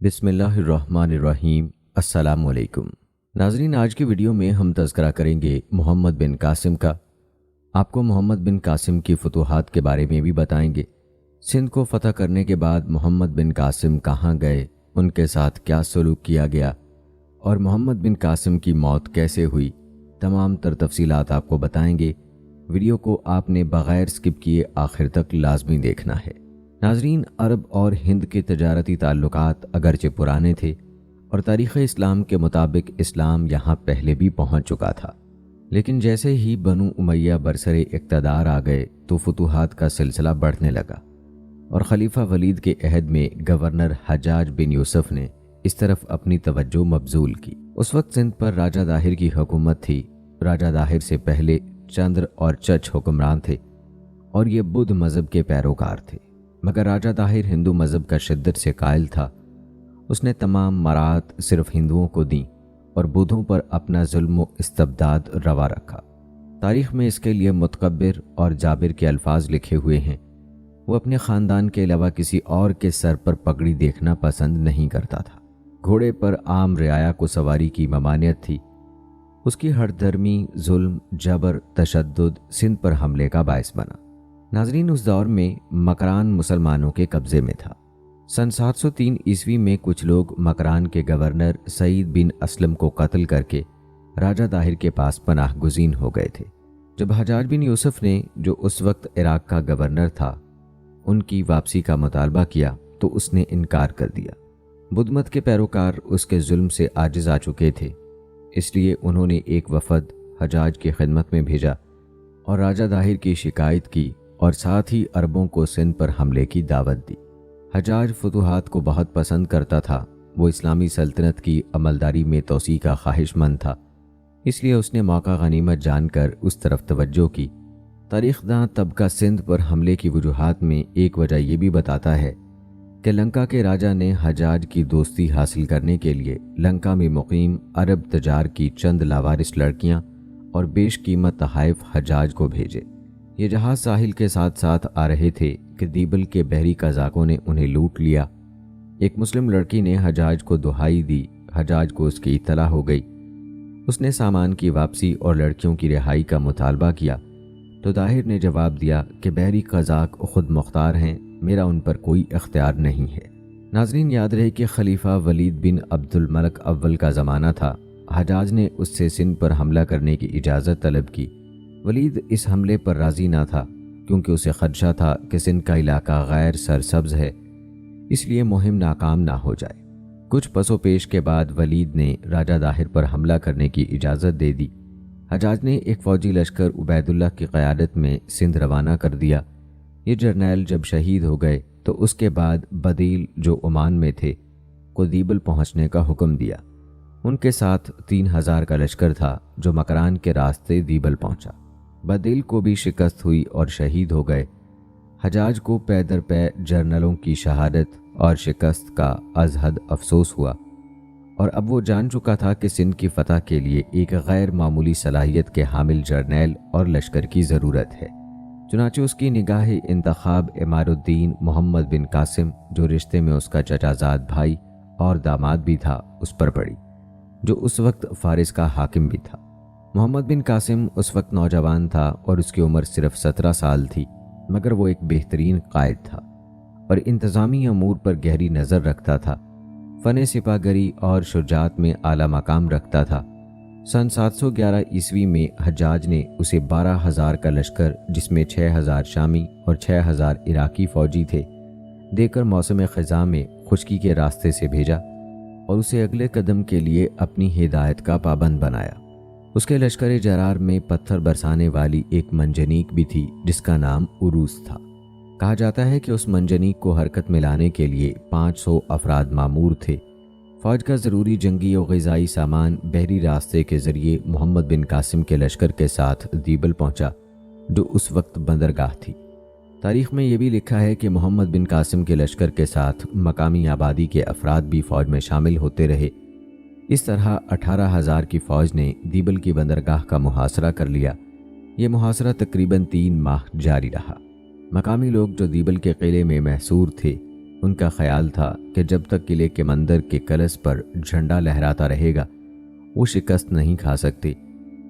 بسم اللہ الرحمن الرحیم۔ السلام علیکم ناظرین، آج کی ویڈیو میں ہم تذکرہ کریں گے محمد بن قاسم کا۔ آپ کو محمد بن قاسم کی فتوحات کے بارے میں بھی بتائیں گے۔ سندھ کو فتح کرنے کے بعد محمد بن قاسم کہاں گئے، ان کے ساتھ کیا سلوک کیا گیا اور محمد بن قاسم کی موت کیسے ہوئی، تمام تر تفصیلات آپ کو بتائیں گے۔ ویڈیو کو آپ نے بغیر سکپ کیے آخر تک لازمی دیکھنا ہے۔ ناظرین، عرب اور ہند کے تجارتی تعلقات اگرچہ پرانے تھے اور تاریخ اسلام کے مطابق اسلام یہاں پہلے بھی پہنچ چکا تھا، لیکن جیسے ہی بنو امیہ برسر اقتدار آ گئے تو فتوحات کا سلسلہ بڑھنے لگا اور خلیفہ ولید کے عہد میں گورنر حجاج بن یوسف نے اس طرف اپنی توجہ مبذول کی۔ اس وقت سندھ پر راجہ داہر کی حکومت تھی۔ راجہ داہر سے پہلے چندر اور چچ حکمران تھے اور یہ بدھ مذہب کے پیروکار تھے، مگر راجہ داہر ہندو مذہب کا شدت سے قائل تھا۔ اس نے تمام مرات صرف ہندوؤں کو دیں اور بدھوں پر اپنا ظلم و استبداد روا رکھا۔ تاریخ میں اس کے لیے متکبر اور جابر کے الفاظ لکھے ہوئے ہیں۔ وہ اپنے خاندان کے علاوہ کسی اور کے سر پر پگڑی دیکھنا پسند نہیں کرتا تھا۔ گھوڑے پر عام رعایا کو سواری کی ممانعت تھی۔ اس کی ہر دھرمی ظلم، جبر، تشدد سندھ پر حملے کا باعث بنا۔ ناظرین، اس دور میں مکران مسلمانوں کے قبضے میں تھا۔ سن 703 عیسوی میں کچھ لوگ مکران کے گورنر سعید بن اسلم کو قتل کر کے راجہ داہر کے پاس پناہ گزین ہو گئے تھے۔ جب حجاج بن یوسف نے، جو اس وقت عراق کا گورنر تھا، ان کی واپسی کا مطالبہ کیا تو اس نے انکار کر دیا۔ بدھ مت کے پیروکار اس کے ظلم سے عاجز آ چکے تھے، اس لیے انہوں نے ایک وفد حجاج کی خدمت میں بھیجا اور راجہ داہر کی شکایت کی اور ساتھ ہی عربوں کو سندھ پر حملے کی دعوت دی۔ حجاج فتوحات کو بہت پسند کرتا تھا۔ وہ اسلامی سلطنت کی عملداری میں توسیع کا خواہش مند تھا، اس لیے اس نے موقع غنیمت جان کر اس طرف توجہ کی۔ تاریخ داں طبقہ سندھ پر حملے کی وجوہات میں ایک وجہ یہ بھی بتاتا ہے کہ لنکا کے راجہ نے حجاج کی دوستی حاصل کرنے کے لیے لنکا میں مقیم عرب تجار کی چند لاوارث لڑکیاں اور بیش قیمت تحائف حجاج کو بھیجے۔ یہ جہاز ساحل کے ساتھ ساتھ آ رہے تھے کہ دیبل کے بحری قزاقوں نے انہیں لوٹ لیا۔ ایک مسلم لڑکی نے حجاج کو دہائی دی۔ حجاج کو اس کی اطلاع ہو گئی۔ اس نے سامان کی واپسی اور لڑکیوں کی رہائی کا مطالبہ کیا تو داہر نے جواب دیا کہ بحری قزاق خود مختار ہیں، میرا ان پر کوئی اختیار نہیں ہے۔ ناظرین، یاد رہے کہ خلیفہ ولید بن عبد الملک اول کا زمانہ تھا۔ حجاج نے اس سے سندھ پر حملہ کرنے کی اجازت طلب کی۔ ولید اس حملے پر راضی نہ تھا کیونکہ اسے خدشہ تھا کہ سندھ کا علاقہ غیر سرسبز ہے، اس لیے مہم ناکام نہ ہو جائے۔ کچھ پس و پیش کے بعد ولید نے راجہ داہر پر حملہ کرنے کی اجازت دے دی۔ حجاج نے ایک فوجی لشکر عبید اللہ کی قیادت میں سندھ روانہ کر دیا۔ یہ جرنیل جب شہید ہو گئے تو اس کے بعد بدیل، جو عمان میں تھے، کو دیبل پہنچنے کا حکم دیا۔ ان کے ساتھ 3000 کا لشکر تھا جو مکران کے راستے دیبل پہنچا۔ بدیل کو بھی شکست ہوئی اور شہید ہو گئے۔ حجاج کو پے در پے جرنلوں کی شہادت اور شکست کا از حد افسوس ہوا اور اب وہ جان چکا تھا کہ سندھ کی فتح کے لیے ایک غیر معمولی صلاحیت کے حامل جرنیل اور لشکر کی ضرورت ہے۔ چنانچہ اس کی نگاہ انتخاب عمار الدین محمد بن قاسم، جو رشتے میں اس کا چچا زاد بھائی اور داماد بھی تھا، اس پر پڑی، جو اس وقت فارس کا حاکم بھی تھا۔ محمد بن قاسم اس وقت نوجوان تھا اور اس کی عمر صرف 17 سال تھی، مگر وہ ایک بہترین قائد تھا اور انتظامی امور پر گہری نظر رکھتا تھا۔ فن سپاہ گری اور شجاعت میں اعلیٰ مقام رکھتا تھا۔ سن 711 عیسوی میں حجاج نے اسے 12,000 کا لشکر، جس میں 6,000 شامی اور 6,000 عراقی فوجی تھے، دے کر موسم خزاں میں خشکی کے راستے سے بھیجا اور اسے اگلے قدم کے لیے اپنی ہدایت کا پابند بنایا۔ اس کے لشکر جرار میں پتھر برسانے والی ایک منجنیق بھی تھی جس کا نام عروس تھا۔ کہا جاتا ہے کہ اس منجنیق کو حرکت میں لانے کے لیے 500 افراد مامور تھے۔ فوج کا ضروری جنگی و غذائی سامان بحری راستے کے ذریعے محمد بن قاسم کے لشکر کے ساتھ دیبل پہنچا، جو اس وقت بندرگاہ تھی۔ تاریخ میں یہ بھی لکھا ہے کہ محمد بن قاسم کے لشکر کے ساتھ مقامی آبادی کے افراد بھی فوج میں شامل ہوتے رہے۔ اس طرح 18,000 کی فوج نے دیبل کی بندرگاہ کا محاصرہ کر لیا۔ یہ محاصرہ تقریباً 3 ماہ جاری رہا۔ مقامی لوگ جو دیبل کے قلعے میں محصور تھے، ان کا خیال تھا کہ جب تک قلعے کے مندر کے کلش پر جھنڈا لہراتا رہے گا وہ شکست نہیں کھا سکتے،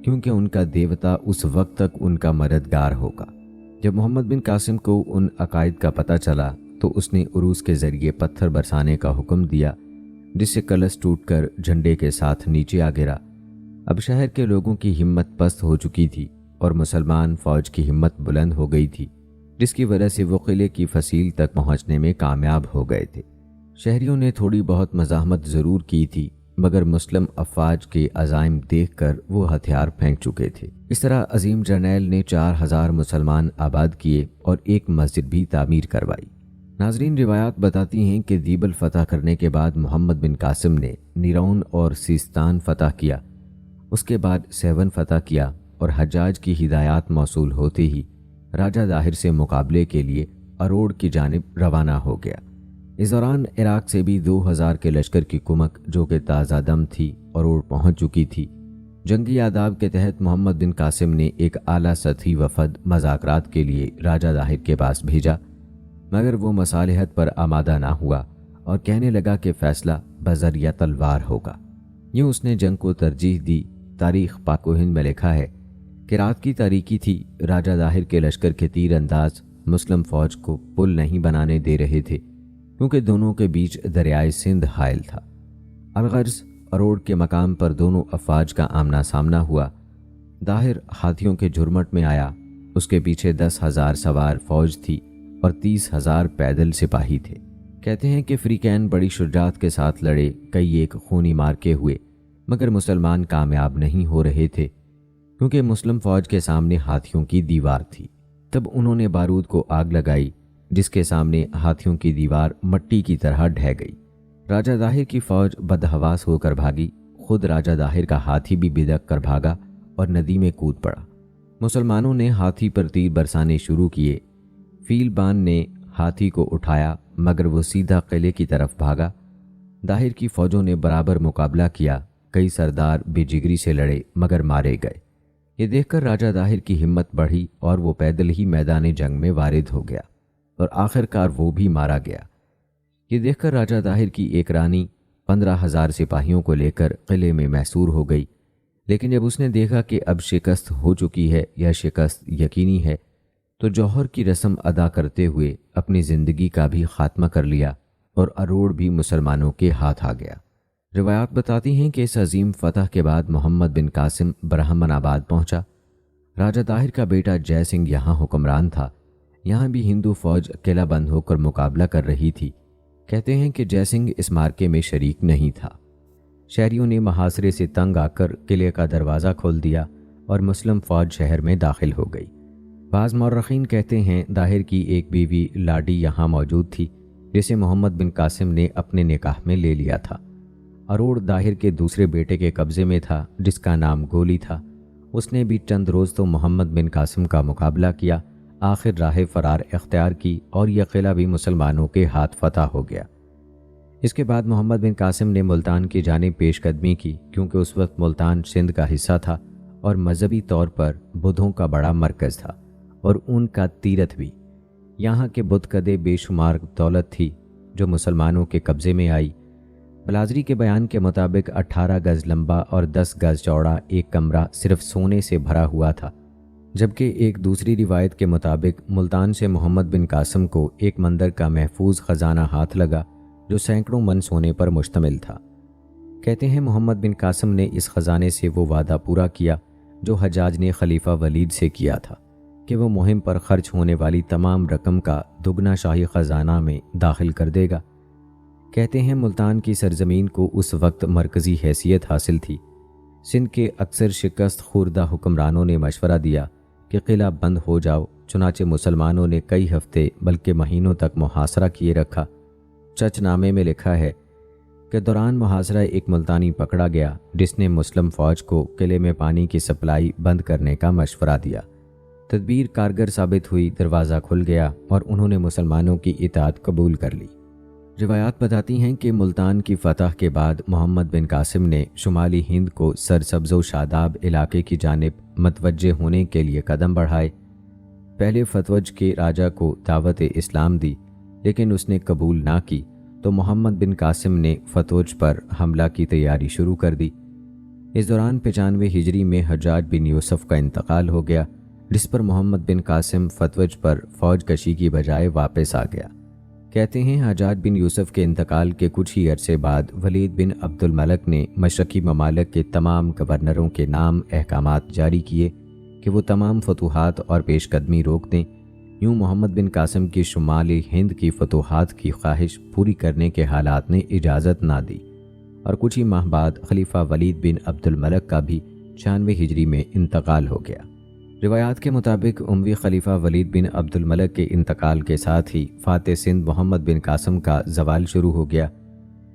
کیونکہ ان کا دیوتا اس وقت تک ان کا مددگار ہوگا۔ جب محمد بن قاسم کو ان عقائد کا پتہ چلا تو اس نے عروس کے ذریعے پتھر برسانے کا حکم دیا، جس سے کلش ٹوٹ کر جھنڈے کے ساتھ نیچے آ گرا۔ اب شہر کے لوگوں کی ہمت پست ہو چکی تھی اور مسلمان فوج کی ہمت بلند ہو گئی تھی، جس کی وجہ سے وہ قلعے کی فصیل تک پہنچنے میں کامیاب ہو گئے تھے۔ شہریوں نے تھوڑی بہت مزاحمت ضرور کی تھی، مگر مسلم افواج کے عزائم دیکھ کر وہ ہتھیار پھینک چکے تھے۔ اس طرح عظیم جرنیل نے 4000 مسلمان آباد کیے اور ایک مسجد بھی تعمیر کروائی۔ ناظرین، روایات بتاتی ہیں کہ دیبل فتح کرنے کے بعد محمد بن قاسم نے نیرون اور سیستان فتح کیا، اس کے بعد سیون فتح کیا اور حجاج کی ہدایات موصول ہوتے ہی راجہ داہر سے مقابلے کے لیے اروڑ کی جانب روانہ ہو گیا۔ اس دوران عراق سے بھی 2000 کے لشکر کی کمک جو کہ تازہ دم تھی اروڑ پہنچ چکی تھی۔ جنگی آداب کے تحت محمد بن قاسم نے ایک اعلیٰ سطحی وفد مذاکرات کے لیے راجہ داہر کے پاس بھیجا، مگر وہ مصالحت پر آمادہ نہ ہوا اور کہنے لگا کہ فیصلہ بذریعہ تلوار ہوگا۔ یوں اس نے جنگ کو ترجیح دی۔ تاریخ پاک و ہند میں لکھا ہے کہ رات کی تاریکی تھی، راجہ داہر کے لشکر کے تیر انداز مسلم فوج کو پل نہیں بنانے دے رہے تھے، کیونکہ دونوں کے بیچ دریائے سندھ حائل تھا۔ الغرض اروڑ کے مقام پر دونوں افواج کا آمنا سامنا ہوا۔ داہر ہاتھیوں کے جھرمٹ میں آیا، اس کے پیچھے 10,000 سوار فوج تھی اور 30,000 پیدل سپاہی تھے۔ کہتے ہیں کہ فریقین بڑی شجاعت کے ساتھ لڑے، کئی ایک خونی مارکے ہوئے، مگر مسلمان کامیاب نہیں ہو رہے تھے، کیونکہ مسلم فوج کے سامنے ہاتھیوں کی دیوار تھی۔ تب انہوں نے بارود کو آگ لگائی، جس کے سامنے ہاتھیوں کی دیوار مٹی کی طرح ڈھہ گئی۔ راجہ داہر کی فوج بدحواس ہو کر بھاگی، خود راجہ داہر کا ہاتھی بھی بدک کر بھاگا اور ندی میں کود پڑا۔ مسلمانوں نے ہاتھی پر تیر برسانے شروع کیے۔ فیل بان نے ہاتھی کو اٹھایا، مگر وہ سیدھا قلعے کی طرف بھاگا۔ داہر کی فوجوں نے برابر مقابلہ کیا، کئی سردار بے جگری سے لڑے مگر مارے گئے۔ یہ دیکھ کر راجہ داہر کی ہمت بڑھی اور وہ پیدل ہی میدان جنگ میں وارد ہو گیا اور آخر کار وہ بھی مارا گیا۔ یہ دیکھ کر راجہ داہر کی ایک رانی 15,000 سپاہیوں کو لے کر قلعے میں محصور ہو گئی، لیکن جب اس نے دیکھا کہ اب شکست ہو چکی ہے یا شکست یقینی ہے تو جوہر کی رسم ادا کرتے ہوئے اپنی زندگی کا بھی خاتمہ کر لیا اور اروڑ بھی مسلمانوں کے ہاتھ آ گیا۔ روایات بتاتی ہیں کہ اس عظیم فتح کے بعد محمد بن قاسم برہمن آباد پہنچا۔ راجہ داہر کا بیٹا جے سنگھ یہاں حکمران تھا۔ یہاں بھی ہندو فوج قلعہ بند ہو کر مقابلہ کر رہی تھی۔ کہتے ہیں کہ جے سنگھ اس مارکے میں شریک نہیں تھا۔ شہریوں نے محاصرے سے تنگ آ کر قلعے کا دروازہ کھول دیا اور مسلم فوج شہر میں داخل ہو گئی۔ بعض مورخین کہتے ہیں داہر کی ایک بیوی لاڈی یہاں موجود تھی، جسے محمد بن قاسم نے اپنے نکاح میں لے لیا تھا۔ اروڑ داہر کے دوسرے بیٹے کے قبضے میں تھا، جس کا نام گولی تھا۔ اس نے بھی چند روز تو محمد بن قاسم کا مقابلہ کیا، آخر راہ فرار اختیار کی اور یہ قلعہ بھی مسلمانوں کے ہاتھ فتح ہو گیا۔ اس کے بعد محمد بن قاسم نے ملتان کی جانب پیش قدمی کی، کیونکہ اس وقت ملتان سندھ کا حصہ تھا اور مذہبی طور پر بدھوں کا بڑا مرکز تھا اور ان کا تیرتھ بھی۔ یہاں کے بت کدے بے شمار دولت تھی جو مسلمانوں کے قبضے میں آئی۔ بلازری کے بیان کے مطابق 18 گز لمبا اور 10 گز چوڑا ایک کمرہ صرف سونے سے بھرا ہوا تھا، جبکہ ایک دوسری روایت کے مطابق ملتان سے محمد بن قاسم کو ایک مندر کا محفوظ خزانہ ہاتھ لگا جو سینکڑوں من سونے پر مشتمل تھا۔ کہتے ہیں محمد بن قاسم نے اس خزانے سے وہ وعدہ پورا کیا جو حجاج نے خلیفہ ولید سے کیا تھا کہ وہ مہم پر خرچ ہونے والی تمام رقم کا دگنا شاہی خزانہ میں داخل کر دے گا۔ کہتے ہیں ملتان کی سرزمین کو اس وقت مرکزی حیثیت حاصل تھی۔ سندھ کے اکثر شکست خوردہ حکمرانوں نے مشورہ دیا کہ قلعہ بند ہو جاؤ، چنانچہ مسلمانوں نے کئی ہفتے بلکہ مہینوں تک محاصرہ کیے رکھا۔ چچ نامے میں لکھا ہے کہ دوران محاصرہ ایک ملتانی پکڑا گیا جس نے مسلم فوج کو قلعے میں پانی کی سپلائی بند کرنے کا مشورہ دیا۔ تدبیر کارگر ثابت ہوئی، دروازہ کھل گیا اور انہوں نے مسلمانوں کی اطاعت قبول کر لی۔ روایات بتاتی ہیں کہ ملتان کی فتح کے بعد محمد بن قاسم نے شمالی ہند کو سرسبز و شاداب علاقے کی جانب متوجہ ہونے کے لیے قدم بڑھائے۔ پہلے فتوج کے راجہ کو دعوت اسلام دی، لیکن اس نے قبول نہ کی تو محمد بن قاسم نے فتوج پر حملہ کی تیاری شروع کر دی۔ اس دوران 95 ہجری میں حجاج بن یوسف کا انتقال ہو گیا، جس پر محمد بن قاسم فتوج پر فوج کشی کی بجائے واپس آ گیا۔ کہتے ہیں حجاج بن یوسف کے انتقال کے کچھ ہی عرصے بعد ولید بن عبد الملک نے مشرقی ممالک کے تمام گورنروں کے نام احکامات جاری کیے کہ وہ تمام فتوحات اور پیش قدمی روک دیں۔ یوں محمد بن قاسم کی شمالی ہند کی فتوحات کی خواہش پوری کرنے کے حالات نے اجازت نہ دی، اور کچھ ہی ماہ بعد خلیفہ ولید بن عبد الملک کا بھی 96 ہجری میں انتقال ہو گیا۔ روایات کے مطابق اموی خلیفہ ولید بن عبد الملک کے انتقال کے ساتھ ہی فاتح سندھ محمد بن قاسم کا زوال شروع ہو گیا،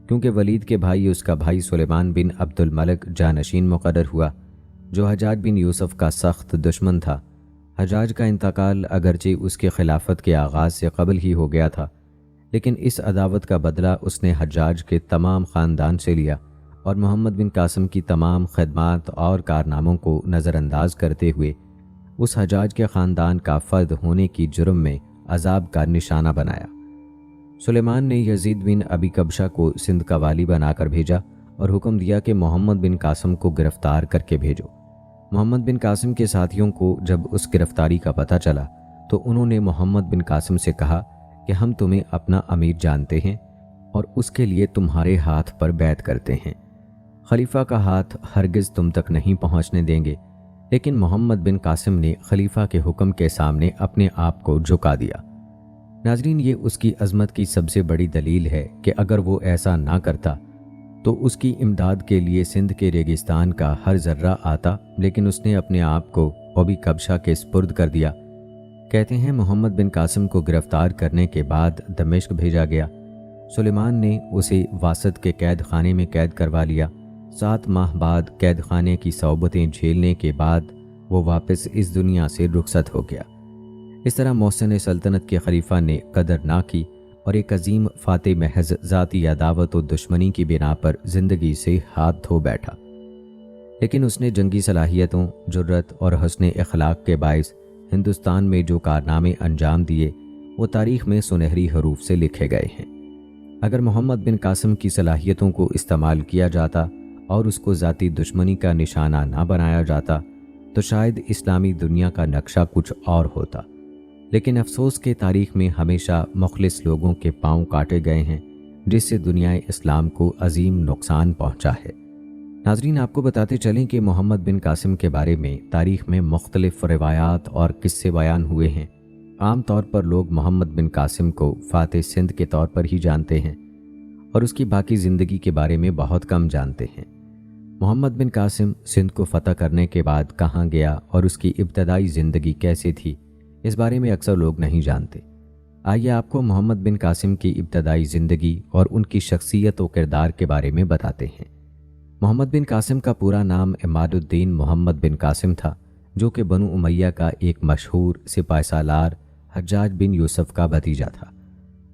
کیونکہ ولید کے بھائی اس کا بھائی سلیمان بن عبد الملک جانشین مقرر ہوا، جو حجاج بن یوسف کا سخت دشمن تھا۔ حجاج کا انتقال اگرچہ اس کے خلافت کے آغاز سے قبل ہی ہو گیا تھا، لیکن اس عداوت کا بدلہ اس نے حجاج کے تمام خاندان سے لیا اور محمد بن قاسم کی تمام خدمات اور کارناموں کو نظر انداز کرتے ہوئے اس حجاج کے خاندان کا فرد ہونے کی جرم میں عذاب کا نشانہ بنایا۔ سلیمان نے یزید بن ابی کبشہ کو سندھ کا والی بنا کر بھیجا اور حکم دیا کہ محمد بن قاسم کو گرفتار کر کے بھیجو۔ محمد بن قاسم کے ساتھیوں کو جب اس گرفتاری کا پتہ چلا تو انہوں نے محمد بن قاسم سے کہا کہ ہم تمہیں اپنا امیر جانتے ہیں اور اس کے لیے تمہارے ہاتھ پر بیعت کرتے ہیں۔ خلیفہ کا ہاتھ ہرگز تم تک نہیں پہنچنے دیں گے، لیکن محمد بن قاسم نے خلیفہ کے حکم کے سامنے اپنے آپ کو جھکا دیا۔ ناظرین، یہ اس کی عظمت کی سب سے بڑی دلیل ہے کہ اگر وہ ایسا نہ کرتا تو اس کی امداد کے لیے سندھ کے ریگستان کا ہر ذرہ آتا، لیکن اس نے اپنے آپ کو ابی کبشہ کے سپرد کر دیا۔ کہتے ہیں محمد بن قاسم کو گرفتار کرنے کے بعد دمشق بھیجا گیا۔ سلیمان نے اسے واسط کے قید خانے میں قید کروا لیا۔ 7 ماہ بعد قید خانے کی صعوبتیں جھیلنے کے بعد وہ واپس اس دنیا سے رخصت ہو گیا۔ اس طرح محسن سلطنت کے خلیفہ نے قدر نہ کی اور ایک عظیم فاتح محض ذاتی عداوت و دشمنی کی بنا پر زندگی سے ہاتھ دھو بیٹھا، لیکن اس نے جنگی صلاحیتوں، جرت اور حسن اخلاق کے باعث ہندوستان میں جو کارنامے انجام دیے وہ تاریخ میں سنہری حروف سے لکھے گئے ہیں۔ اگر محمد بن قاسم کی صلاحیتوں کو استعمال کیا جاتا اور اس کو ذاتی دشمنی کا نشانہ نہ بنایا جاتا تو شاید اسلامی دنیا کا نقشہ کچھ اور ہوتا، لیکن افسوس کہ تاریخ میں ہمیشہ مخلص لوگوں کے پاؤں کاٹے گئے ہیں، جس سے دنیا اسلام کو عظیم نقصان پہنچا ہے۔ ناظرین، آپ کو بتاتے چلیں کہ محمد بن قاسم کے بارے میں تاریخ میں مختلف روایات اور قصے بیان ہوئے ہیں۔ عام طور پر لوگ محمد بن قاسم کو فاتح سندھ کے طور پر ہی جانتے ہیں اور اس کی باقی زندگی کے بارے میں بہت کم جانتے ہیں۔ محمد بن قاسم سندھ کو فتح کرنے کے بعد کہاں گیا اور اس کی ابتدائی زندگی کیسے تھی، اس بارے میں اکثر لوگ نہیں جانتے۔ آئیے آپ کو محمد بن قاسم کی ابتدائی زندگی اور ان کی شخصیت و کردار کے بارے میں بتاتے ہیں۔ محمد بن قاسم کا پورا نام عماد الدین محمد بن قاسم تھا، جو کہ بنو امیہ کا ایک مشہور سپہ سالار حجاج بن یوسف کا بھتیجا تھا۔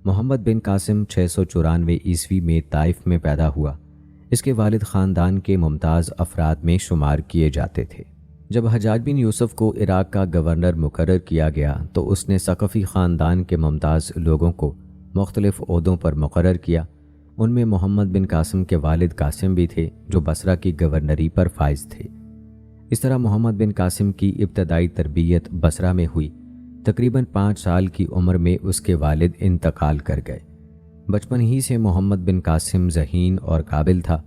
محمد بن قاسم 694 عیسوی میں طائف میں پیدا ہوا۔ اس کے والد خاندان کے ممتاز افراد میں شمار کیے جاتے تھے۔ جب حجاج بن یوسف کو عراق کا گورنر مقرر کیا گیا تو اس نے ثقفی خاندان کے ممتاز لوگوں کو مختلف عہدوں پر مقرر کیا۔ ان میں محمد بن قاسم کے والد قاسم بھی تھے، جو بصرہ کی گورنری پر فائز تھے۔ اس طرح محمد بن قاسم کی ابتدائی تربیت بصرہ میں ہوئی۔ تقریباً 5 سال کی عمر میں اس کے والد انتقال کر گئے۔ بچپن ہی سے محمد بن قاسم ذہین اور قابل تھا۔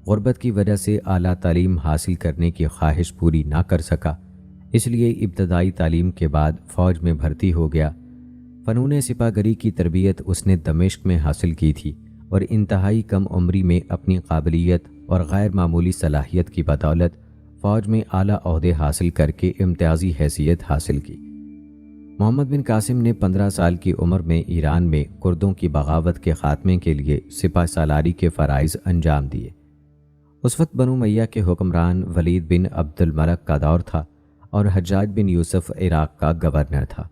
غربت کی وجہ سے اعلیٰ تعلیم حاصل کرنے کی خواہش پوری نہ کر سکا، اس لیے ابتدائی تعلیم کے بعد فوج میں بھرتی ہو گیا۔ فنون سپہ گری کی تربیت اس نے دمشق میں حاصل کی تھی اور انتہائی کم عمری میں اپنی قابلیت اور غیر معمولی صلاحیت کی بدولت فوج میں اعلیٰ عہدے حاصل کر کے امتیازی حیثیت حاصل کی۔ محمد بن قاسم نے 15 سال کی عمر میں ایران میں کردوں کی بغاوت کے خاتمے کے لیے سپہ سالاری کے فرائض انجام دیے۔ اس وقت بنو امیہ کے حکمران ولید بن عبد الملک کا دور تھا اور حجاج بن یوسف عراق کا گورنر تھا۔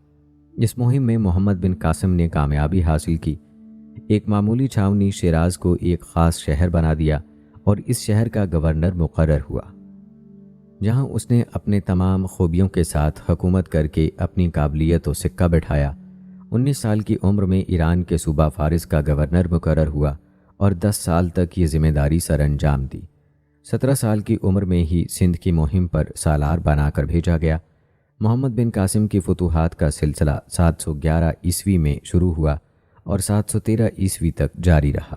اس مہم میں محمد بن قاسم نے کامیابی حاصل کی۔ ایک معمولی چھاونی شیراز کو ایک خاص شہر بنا دیا اور اس شہر کا گورنر مقرر ہوا، جہاں اس نے اپنے تمام خوبیوں کے ساتھ حکومت کر کے اپنی قابلیت و سکہ بٹھایا۔ 19 سال کی عمر میں ایران کے صوبہ فارس کا گورنر مقرر ہوا اور 10 سال تک یہ ذمہ داری سر انجام دی۔ 17 سال کی عمر میں ہی سندھ کی مہم پر سالار بنا کر بھیجا گیا۔ محمد بن قاسم کی فتوحات کا سلسلہ 711 عیسوی میں شروع ہوا اور 713 عیسوی تک جاری رہا۔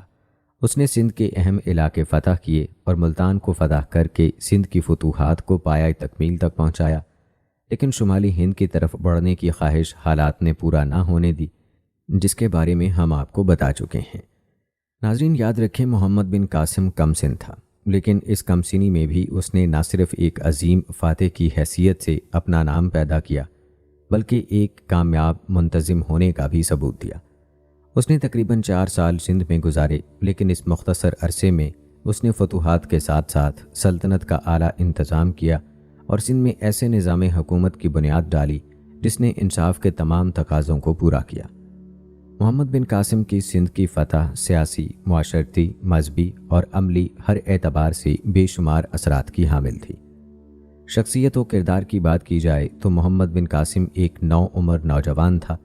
اس نے سندھ کے اہم علاقے فتح کیے اور ملتان کو فتح کر کے سندھ کی فتوحات کو پایہ تکمیل تک پہنچایا، لیکن شمالی ہند کی طرف بڑھنے کی خواہش حالات نے پورا نہ ہونے دی، جس کے بارے میں ہم آپ کو بتا چکے ہیں۔ ناظرین یاد رکھیں، محمد بن قاسم کم سن تھا، لیکن اس کم سنی میں بھی اس نے نہ صرف ایک عظیم فاتح کی حیثیت سے اپنا نام پیدا کیا، بلکہ ایک کامیاب منتظم ہونے کا بھی ثبوت دیا۔ اس نے تقریباً 4 سال سندھ میں گزارے، لیکن اس مختصر عرصے میں اس نے فتوحات کے ساتھ ساتھ سلطنت کا اعلیٰ انتظام کیا اور سندھ میں ایسے نظام حکومت کی بنیاد ڈالی جس نے انصاف کے تمام تقاضوں کو پورا کیا۔ محمد بن قاسم کی سندھ کی فتح سیاسی، معاشرتی، مذہبی اور عملی ہر اعتبار سے بے شمار اثرات کی حامل تھی۔ شخصیت و کردار کی بات کی جائے تو محمد بن قاسم ایک نوعمر نوجوان تھا۔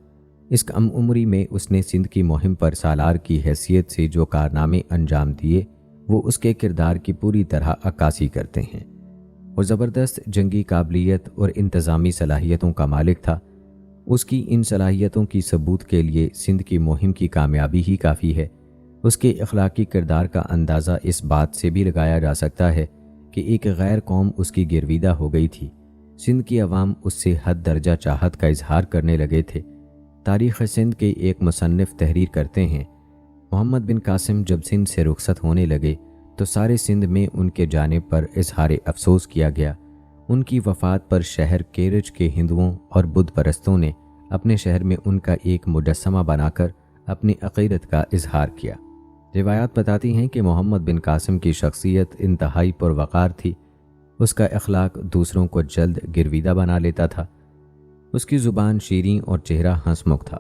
اس کم عمری میں اس نے سندھ کی مہم پر سالار کی حیثیت سے جو کارنامے انجام دیے وہ اس کے کردار کی پوری طرح عکاسی کرتے ہیں۔ وہ زبردست جنگی قابلیت اور انتظامی صلاحیتوں کا مالک تھا۔ اس کی ان صلاحیتوں کی ثبوت کے لیے سندھ کی مہم کی کامیابی ہی کافی ہے۔ اس کے اخلاقی کردار کا اندازہ اس بات سے بھی لگایا جا سکتا ہے کہ ایک غیر قوم اس کی گرویدہ ہو گئی تھی۔ سندھ کی عوام اس سے حد درجہ چاہت کا اظہار کرنے لگے تھے۔ تاریخ سندھ کے ایک مصنف تحریر کرتے ہیں، محمد بن قاسم جب سندھ سے رخصت ہونے لگے تو سارے سندھ میں ان کے جانے پر اظہار افسوس کیا گیا۔ ان کی وفات پر شہر کیرج کے ہندوؤں اور بدھ پرستوں نے اپنے شہر میں ان کا ایک مجسمہ بنا کر اپنی عقیدت کا اظہار کیا۔ روایات بتاتی ہیں کہ محمد بن قاسم کی شخصیت انتہائی پروقار تھی۔ اس کا اخلاق دوسروں کو جلد گرویدہ بنا لیتا تھا۔ اس کی زبان شیریں اور چہرہ ہنسمکھ تھا۔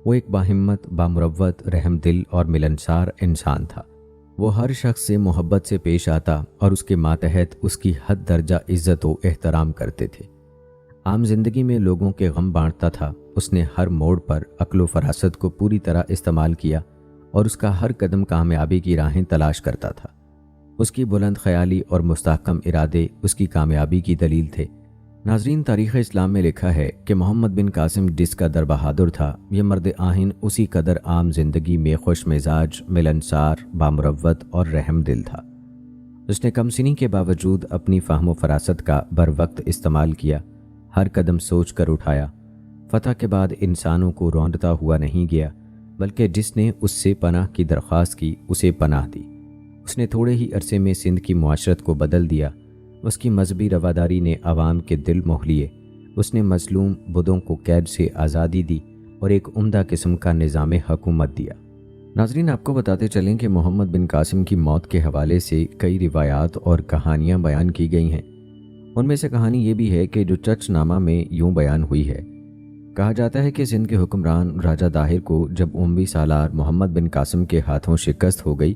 وہ ایک باہمت، بامروت، رحم دل اور ملنسار انسان تھا۔ وہ ہر شخص سے محبت سے پیش آتا اور اس کے ماتحت اس کی حد درجہ عزت و احترام کرتے تھے۔ عام زندگی میں لوگوں کے غم بانٹتا تھا۔ اس نے ہر موڑ پر عقل و فراست کو پوری طرح استعمال کیا اور اس کا ہر قدم کامیابی کی راہیں تلاش کرتا تھا۔ اس کی بلند خیالی اور مستحکم ارادے اس کی کامیابی کی دلیل تھے۔ ناظرین، تاریخ اسلام میں لکھا ہے کہ محمد بن قاسم جس قدر بہادر تھا، یہ مرد آہن اسی قدر عام زندگی میں خوش مزاج، ملنسار، بامروت اور رحم دل تھا۔ اس نے کم سنی کے باوجود اپنی فہم و فراست کا بر وقت استعمال کیا، ہر قدم سوچ کر اٹھایا۔ فتح کے بعد انسانوں کو روندتا ہوا نہیں گیا، بلکہ جس نے اس سے پناہ کی درخواست کی اسے پناہ دی۔ اس نے تھوڑے ہی عرصے میں سندھ کی معاشرت کو بدل دیا۔ اس کی مذہبی رواداری نے عوام کے دل موہ لیے۔ اس نے مظلوم بدھوں کو قید سے آزادی دی اور ایک عمدہ قسم کا نظام حکومت دیا۔ ناظرین، آپ کو بتاتے چلیں کہ محمد بن قاسم کی موت کے حوالے سے کئی روایات اور کہانیاں بیان کی گئی ہیں۔ ان میں سے کہانی یہ بھی ہے کہ جو چچ نامہ میں یوں بیان ہوئی ہے۔ کہا جاتا ہے کہ سندھ کے حکمران راجہ داہر کو جب 19 سالار محمد بن قاسم کے ہاتھوں شکست ہو گئی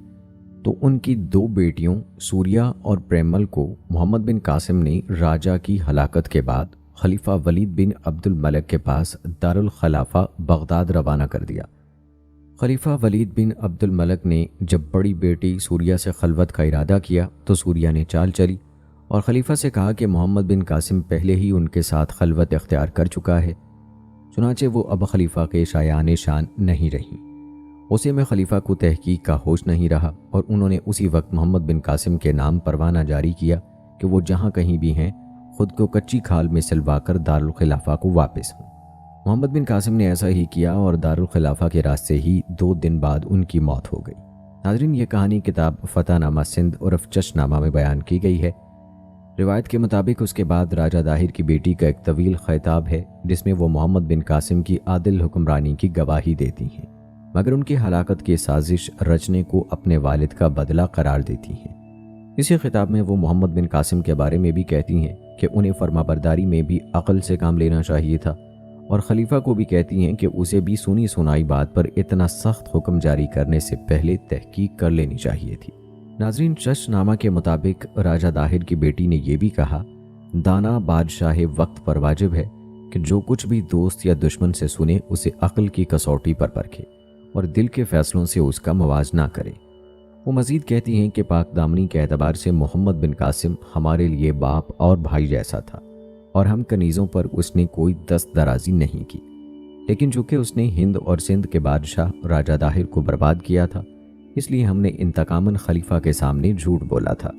تو ان کی 2 بیٹیوں سوریہ اور پریمل کو محمد بن قاسم نے راجہ کی ہلاکت کے بعد خلیفہ ولید بن عبد الملک کے پاس دارالخلافہ بغداد روانہ کر دیا۔ خلیفہ ولید بن عبد الملک نے جب بڑی بیٹی سوریہ سے خلوت کا ارادہ کیا تو سوریہ نے چال چلی اور خلیفہ سے کہا کہ محمد بن قاسم پہلے ہی ان کے ساتھ خلوت اختیار کر چکا ہے، چنانچہ وہ اب خلیفہ کے شایان شان نہیں رہی۔ اسے میں خلیفہ کو تحقیق کا ہوش نہیں رہا اور انہوں نے اسی وقت محمد بن قاسم کے نام پروانہ جاری کیا کہ وہ جہاں کہیں بھی ہیں خود کو کچی کھال میں سلوا کر دارالخلافہ کو واپس ہوں۔ محمد بن قاسم نے ایسا ہی کیا اور دارالخلافہ کے راستے ہی 2 دن بعد ان کی موت ہو گئی۔ ناظرین، یہ کہانی کتاب فتح نامہ سندھ عرف چچ نامہ میں بیان کی گئی ہے۔ روایت کے مطابق اس کے بعد راجہ داہر کی بیٹی کا ایک طویل خطاب ہے جس میں وہ محمد بن قاسم کی عادل حکمرانی کی گواہی دیتی ہیں، مگر ان کی ہلاکت کی سازش رچنے کو اپنے والد کا بدلہ قرار دیتی ہیں۔ اسی خطاب میں وہ محمد بن قاسم کے بارے میں بھی کہتی ہیں کہ انہیں فرمانبرداری میں بھی عقل سے کام لینا چاہیے تھا، اور خلیفہ کو بھی کہتی ہیں کہ اسے بھی سنی سنائی بات پر اتنا سخت حکم جاری کرنے سے پہلے تحقیق کر لینی چاہیے تھی۔ ناظرین، چچ نامہ کے مطابق راجہ داہر کی بیٹی نے یہ بھی کہا، دانا بادشاہ وقت پر واجب ہے کہ جو کچھ بھی دوست یا دشمن سے سنے اسے عقل کی کسوٹی پر پرکھے اور دل کے فیصلوں سے اس کا موازنہ کرے۔ وہ مزید کہتی ہیں کہ پاک دامنی کے اعتبار سے محمد بن قاسم ہمارے لیے باپ اور بھائی جیسا تھا اور ہم کنیزوں پر اس نے کوئی دست درازی نہیں کی، لیکن چونکہ اس نے ہند اور سندھ کے بادشاہ راجہ داہر کو برباد کیا تھا اس لیے ہم نے انتقاماً خلیفہ کے سامنے جھوٹ بولا تھا۔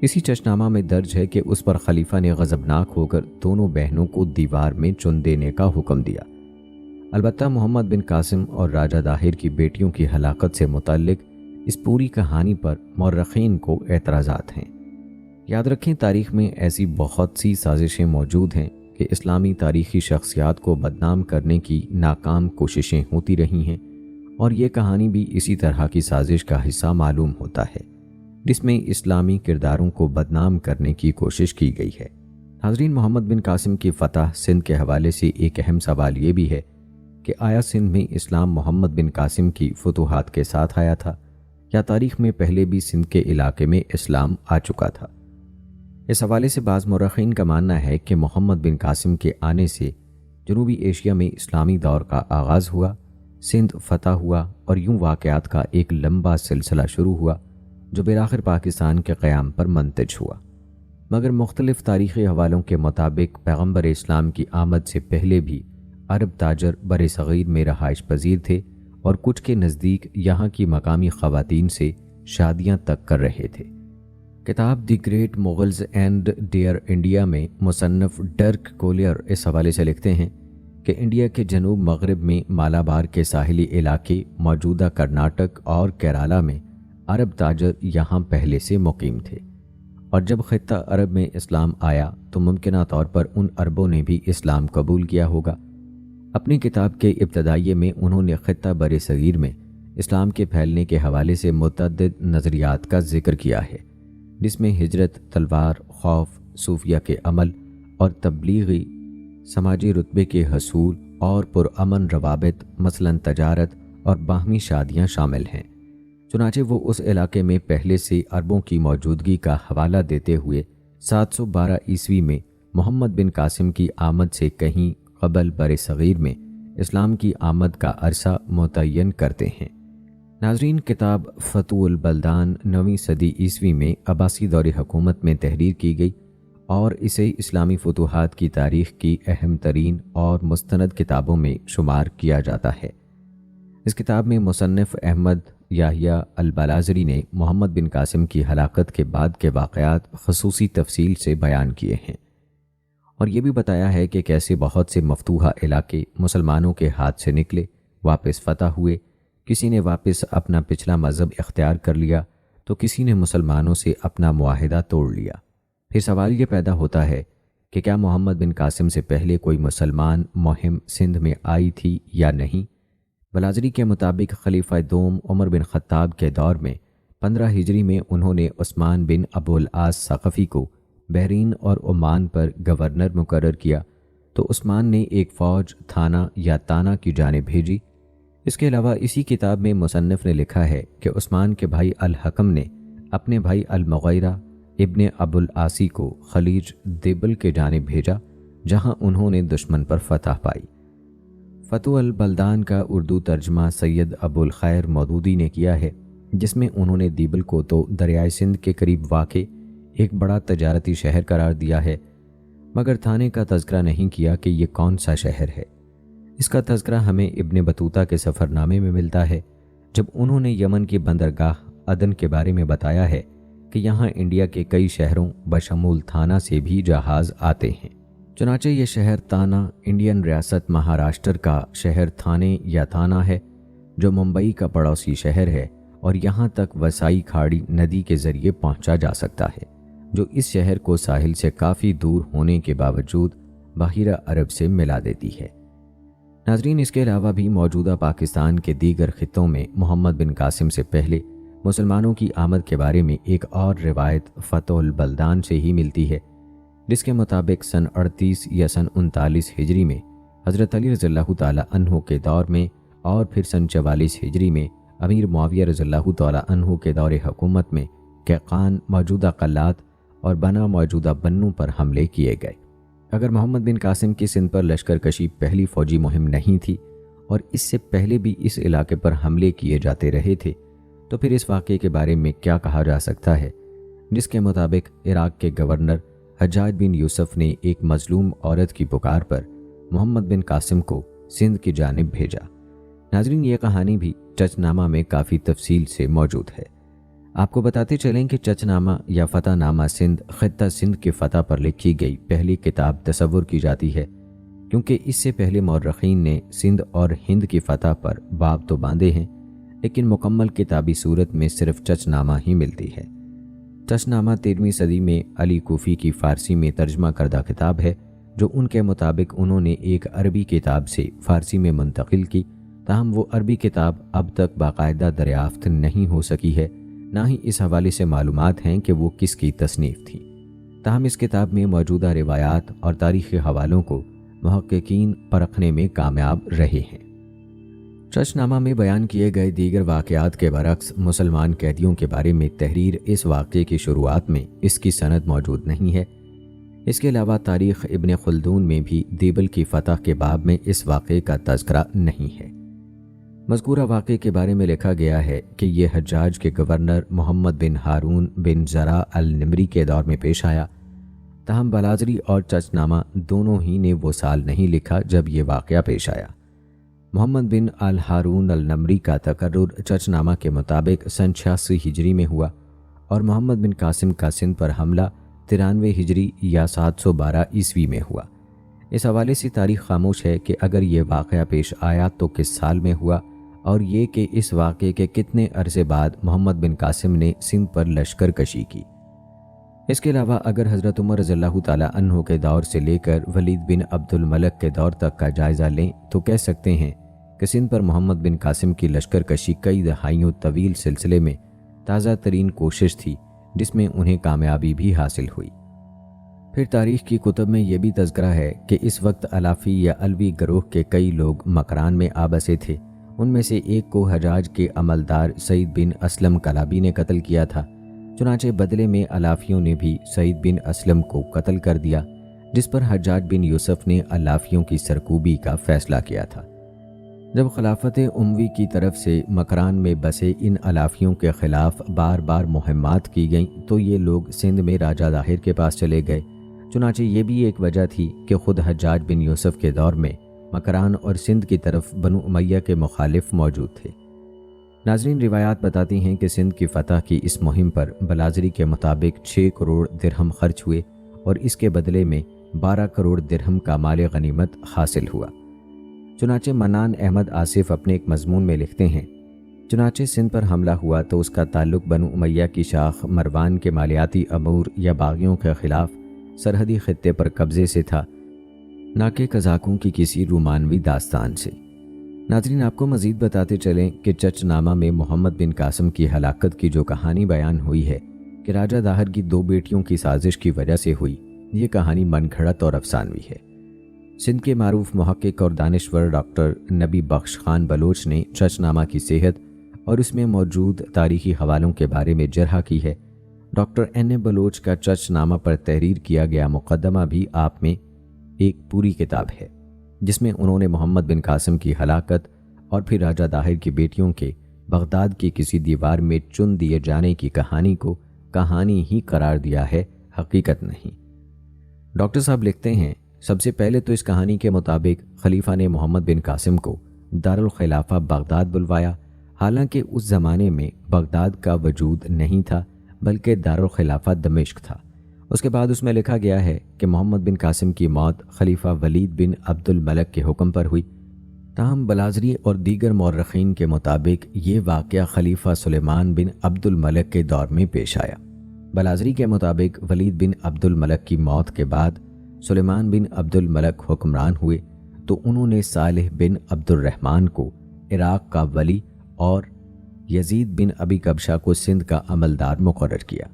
اسی چشنامہ میں درج ہے کہ اس پر خلیفہ نے غضبناک ہو کر دونوں بہنوں کو دیوار میں چن دینے کا حکم دیا۔ البتہ محمد بن قاسم اور راجہ داہر کی بیٹیوں کی ہلاکت سے متعلق اس پوری کہانی پر مورخین کو اعتراضات ہیں۔ یاد رکھیں تاریخ میں ایسی بہت سی سازشیں موجود ہیں کہ اسلامی تاریخی شخصیات کو بدنام کرنے کی ناکام کوششیں ہوتی رہی ہیں، اور یہ کہانی بھی اسی طرح کی سازش کا حصہ معلوم ہوتا ہے جس میں اسلامی کرداروں کو بدنام کرنے کی کوشش کی گئی ہے۔ ناظرین، محمد بن قاسم کی فتح سندھ کے حوالے سے ایک اہم سوال یہ بھی ہے کہ آیا سندھ میں اسلام محمد بن قاسم کی فتوحات کے ساتھ آیا تھا یا تاریخ میں پہلے بھی سندھ کے علاقے میں اسلام آ چکا تھا؟ اس حوالے سے بعض مورخین کا ماننا ہے کہ محمد بن قاسم کے آنے سے جنوبی ایشیا میں اسلامی دور کا آغاز ہوا، سندھ فتح ہوا اور یوں واقعات کا ایک لمبا سلسلہ شروع ہوا جو بالآخر پاکستان کے قیام پر منتج ہوا۔ مگر مختلف تاریخی حوالوں کے مطابق پیغمبر اسلام کی آمد سے پہلے بھی عرب تاجر بر صغیر میں رہائش پذیر تھے اور کچھ کے نزدیک یہاں کی مقامی خواتین سے شادیاں تک کر رہے تھے۔ کتاب the great Mughals and dear India میں مصنف ڈرک کولیر اس حوالے سے لکھتے ہیں کہ انڈیا کے جنوب مغرب میں مالابار کے ساحلی علاقے موجودہ کرناٹک اور کیرالہ میں عرب تاجر یہاں پہلے سے مقیم تھے، اور جب خطہ عرب میں اسلام آیا تو ممکنہ طور پر ان عربوں نے بھی اسلام قبول کیا ہوگا۔ اپنی کتاب کے ابتدائیے میں انہوں نے خطہ بر صغیر میں اسلام کے پھیلنے کے حوالے سے متعدد نظریات کا ذکر کیا ہے، جس میں ہجرت، تلوار، خوف، صوفیہ کے عمل اور تبلیغی سماجی رتبے کے حصول اور پرامن روابط مثلاً تجارت اور باہمی شادیاں شامل ہیں۔ چنانچہ وہ اس علاقے میں پہلے سے عربوں کی موجودگی کا حوالہ دیتے ہوئے 712 عیسوی میں محمد بن قاسم کی آمد سے کہیں قبل بر صغیر میں اسلام کی آمد کا عرصہ متعین کرتے ہیں۔ ناظرین، کتاب فتح البلدان 9ویں صدی عیسوی میں عباسی دور حکومت میں تحریر کی گئی اور اسے اسلامی فتوحات کی تاریخ کی اہم ترین اور مستند کتابوں میں شمار کیا جاتا ہے۔ اس کتاب میں مصنف احمد یحییٰ البالازری نے محمد بن قاسم کی ہلاکت کے بعد کے واقعات خصوصی تفصیل سے بیان کیے ہیں، اور یہ بھی بتایا ہے کہ کیسے بہت سے مفتوحہ علاقے مسلمانوں کے ہاتھ سے نکلے، واپس فتح ہوئے، کسی نے واپس اپنا پچھلا مذہب اختیار کر لیا تو کسی نے مسلمانوں سے اپنا معاہدہ توڑ لیا۔ پھر سوال یہ پیدا ہوتا ہے کہ کیا محمد بن قاسم سے پہلے کوئی مسلمان مہم سندھ میں آئی تھی یا نہیں؟ بلازری کے مطابق خلیفہ دوم عمر بن خطاب کے دور میں 15 ہجری میں انہوں نے عثمان بن ابو العاص ثقفی کو بحرین اور عمان پر گورنر مقرر کیا تو عثمان نے ایک فوج تھانہ یا تانا کی جانب بھیجی۔ اس کے علاوہ اسی کتاب میں مصنف نے لکھا ہے کہ عثمان کے بھائی الحکم نے اپنے بھائی المغیرہ ابن ابو العاصی کو خلیج دیبل کے جانب بھیجا، جہاں انہوں نے دشمن پر فتح پائی۔ فتح البلدان کا اردو ترجمہ سید ابو الخیر مودودی نے کیا ہے، جس میں انہوں نے دیبل کو تو دریائے سندھ کے قریب واقع ایک بڑا تجارتی شہر قرار دیا ہے، مگر تھانے کا تذکرہ نہیں کیا کہ یہ کون سا شہر ہے۔ اس کا تذکرہ ہمیں ابن بطوطہ کے سفر نامے میں ملتا ہے، جب انہوں نے یمن کی بندرگاہ عدن کے بارے میں بتایا ہے کہ یہاں انڈیا کے کئی شہروں بشمول تھانہ سے بھی جہاز آتے ہیں۔ چنانچہ یہ شہر تانا انڈین ریاست مہاراشٹر کا شہر تھانے یا تانا ہے، جو ممبئی کا پڑوسی شہر ہے، اور یہاں تک وسائی کھاڑی ندی کے ذریعے پہنچا جا سکتا ہے، جو اس شہر کو ساحل سے کافی دور ہونے کے باوجود بحیرہ عرب سے ملا دیتی ہے۔ ناظرین، اس کے علاوہ بھی موجودہ پاکستان کے دیگر خطوں میں محمد بن قاسم سے پہلے مسلمانوں کی آمد کے بارے میں ایک اور روایت فتح البلدان سے ہی ملتی ہے، جس کے مطابق سن 38 یا سن 39 ہجری میں حضرت علی رضی اللہ تعالیٰ عنہ کے دور میں اور پھر سن 44 ہجری میں امیر معاویہ رضی اللہ تعالیٰ عنہ کے دور حکومت میں قیقان موجودہ قلات اور بنا موجودہ بنوں پر حملے کیے گئے۔ اگر محمد بن قاسم کی سندھ پر لشکر کشی پہلی فوجی مہم نہیں تھی اور اس سے پہلے بھی اس علاقے پر حملے کیے جاتے رہے تھے، تو پھر اس واقعے کے بارے میں کیا کہا جا سکتا ہے جس کے مطابق عراق کے گورنر حجاج بن یوسف نے ایک مظلوم عورت کی پکار پر محمد بن قاسم کو سندھ کی جانب بھیجا؟ ناظرین، یہ کہانی بھی چچ نامہ میں کافی تفصیل سے موجود ہے۔ آپ کو بتاتے چلیں کہ چچ نامہ یا فتح نامہ سندھ خطہ سندھ کے فتح پر لکھی گئی پہلی کتاب تصور کی جاتی ہے، کیونکہ اس سے پہلے مورخین نے سندھ اور ہند کی فتح پر باب تو باندھے ہیں، لیکن مکمل کتابی صورت میں صرف چچ نامہ ہی ملتی ہے۔ چچ نامہ 13ویں صدی میں علی کوفی کی فارسی میں ترجمہ کردہ کتاب ہے، جو ان کے مطابق انہوں نے ایک عربی کتاب سے فارسی میں منتقل کی، تاہم وہ عربی کتاب اب تک باقاعدہ دریافت نہیں ہو سکی ہے، نہ ہی اس حوالے سے معلومات ہیں کہ وہ کس کی تصنیف تھی۔ تاہم اس کتاب میں موجودہ روایات اور تاریخی حوالوں کو محققین پرکھنے میں کامیاب رہے ہیں۔ چچ نامہ میں بیان کیے گئے دیگر واقعات کے برعکس مسلمان قیدیوں کے بارے میں تحریر اس واقعے کی شروعات میں اس کی سند موجود نہیں ہے۔ اس کے علاوہ تاریخ ابن خلدون میں بھی دیبل کی فتح کے باب میں اس واقعے کا تذکرہ نہیں ہے۔ مذکورہ واقعے کے بارے میں لکھا گیا ہے کہ یہ حجاج کے گورنر محمد بن ہارون بن زرع النمری کے دور میں پیش آیا، تاہم بلازری اور چچ نامہ دونوں ہی نے وہ سال نہیں لکھا جب یہ واقعہ پیش آیا۔ محمد بن الہارون النمری کا تقرر چچ نامہ کے مطابق سن 86 ہجری میں ہوا اور محمد بن قاسم کا سندھ پر حملہ 93 ہجری یا 712 عیسوی میں ہوا۔ اس حوالے سے تاریخ خاموش ہے کہ اگر یہ واقعہ پیش آیا تو کس سال میں ہوا، اور یہ کہ اس واقعے کے کتنے عرصے بعد محمد بن قاسم نے سندھ پر لشکر کشی کی۔ اس کے علاوہ اگر حضرت عمر رضی اللہ تعالیٰ عنہ کے دور سے لے کر ولید بن عبد الملک کے دور تک کا جائزہ لیں تو کہہ سکتے ہیں کہ سندھ پر محمد بن قاسم کی لشکر کشی کئی دہائیوں طویل سلسلے میں تازہ ترین کوشش تھی، جس میں انہیں کامیابی بھی حاصل ہوئی۔ پھر تاریخ کی کتب میں یہ بھی تذکرہ ہے کہ اس وقت الافی یا الوی گروہ کے کئی لوگ مکران میں آبسے تھے۔ ان میں سے ایک کو حجاج کے عملدار سعید بن اسلم کلابی نے قتل کیا تھا، چنانچہ بدلے میں الافیوں نے بھی سعید بن اسلم کو قتل کر دیا، جس پر حجاج بن یوسف نے الافیوں کی سرکوبی کا فیصلہ کیا تھا۔ جب خلافت اموی کی طرف سے مکران میں بسے ان الافیوں کے خلاف بار بار مہمات کی گئیں تو یہ لوگ سندھ میں راجہ داہر کے پاس چلے گئے۔ چنانچہ یہ بھی ایک وجہ تھی کہ خود حجاج بن یوسف کے دور میں مکران اور سندھ کی طرف بنو امیہ کے مخالف موجود تھے۔ ناظرین، روایات بتاتی ہیں کہ سندھ کی فتح کی اس مہم پر بلازری کے مطابق 6 کروڑ درہم خرچ ہوئے اور اس کے بدلے میں 12 کروڑ درہم کا مال غنیمت حاصل ہوا۔ چنانچہ منان احمد آصف اپنے ایک مضمون میں لکھتے ہیں، چنانچہ سندھ پر حملہ ہوا تو اس کا تعلق بنو امیہ کی شاخ مروان کے مالیاتی امور یا باغیوں کے خلاف سرحدی خطے پر قبضے سے تھا، نہ کہ قزاقوں کی کسی رومانوی داستان سے۔ ناظرین، آپ کو مزید بتاتے چلیں کہ چچ نامہ میں محمد بن قاسم کی ہلاکت کی جو کہانی بیان ہوئی ہے کہ راجہ داہر کی 2 بیٹیوں کی سازش کی وجہ سے ہوئی، یہ کہانی من گھڑت اور افسانوی ہے۔ سندھ کے معروف محقق اور دانشور ڈاکٹر نبی بخش خان بلوچ نے چچ نامہ کی صحت اور اس میں موجود تاریخی حوالوں کے بارے میں جرح کی ہے۔ ڈاکٹر این بلوچ کا چچ نامہ پر تحریر کیا گیا مقدمہ بھی آپ میں ایک پوری کتاب ہے، جس میں انہوں نے محمد بن قاسم کی ہلاکت اور پھر راجہ داہر کی بیٹیوں کے بغداد کی کسی دیوار میں چن دیے جانے کی کہانی کو کہانی ہی قرار دیا ہے، حقیقت نہیں۔ ڈاکٹر صاحب لکھتے ہیں، سب سے پہلے تو اس کہانی کے مطابق خلیفہ نے محمد بن قاسم کو دارالخلافہ بغداد بلوایا، حالانکہ اس زمانے میں بغداد کا وجود نہیں تھا بلکہ دارالخلافہ دمشق تھا۔ اس کے بعد اس میں لکھا گیا ہے کہ محمد بن قاسم کی موت خلیفہ ولید بن عبد الملک کے حکم پر ہوئی، تاہم بلازری اور دیگر مورخین کے مطابق یہ واقعہ خلیفہ سلیمان بن عبد الملک کے دور میں پیش آیا۔ بلازری کے مطابق ولید بن عبد الملک کی موت کے بعد سلیمان بن عبد الملک حکمران ہوئے تو انہوں نے صالح بن عبد الرحمن کو عراق کا ولی اور یزید بن ابی کبشہ کو سندھ کا عملدار مقرر کیا۔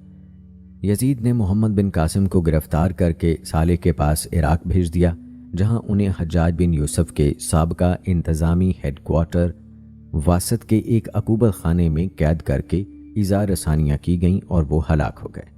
یزید نے محمد بن قاسم کو گرفتار کر کے صالح کے پاس عراق بھیج دیا، جہاں انہیں حجاج بن یوسف کے سابقہ انتظامی ہیڈ کوارٹر واسط کے ایک عقوبت خانے میں قید کر کے ایذا رسانیاں کی گئیں اور وہ ہلاک ہو گئے۔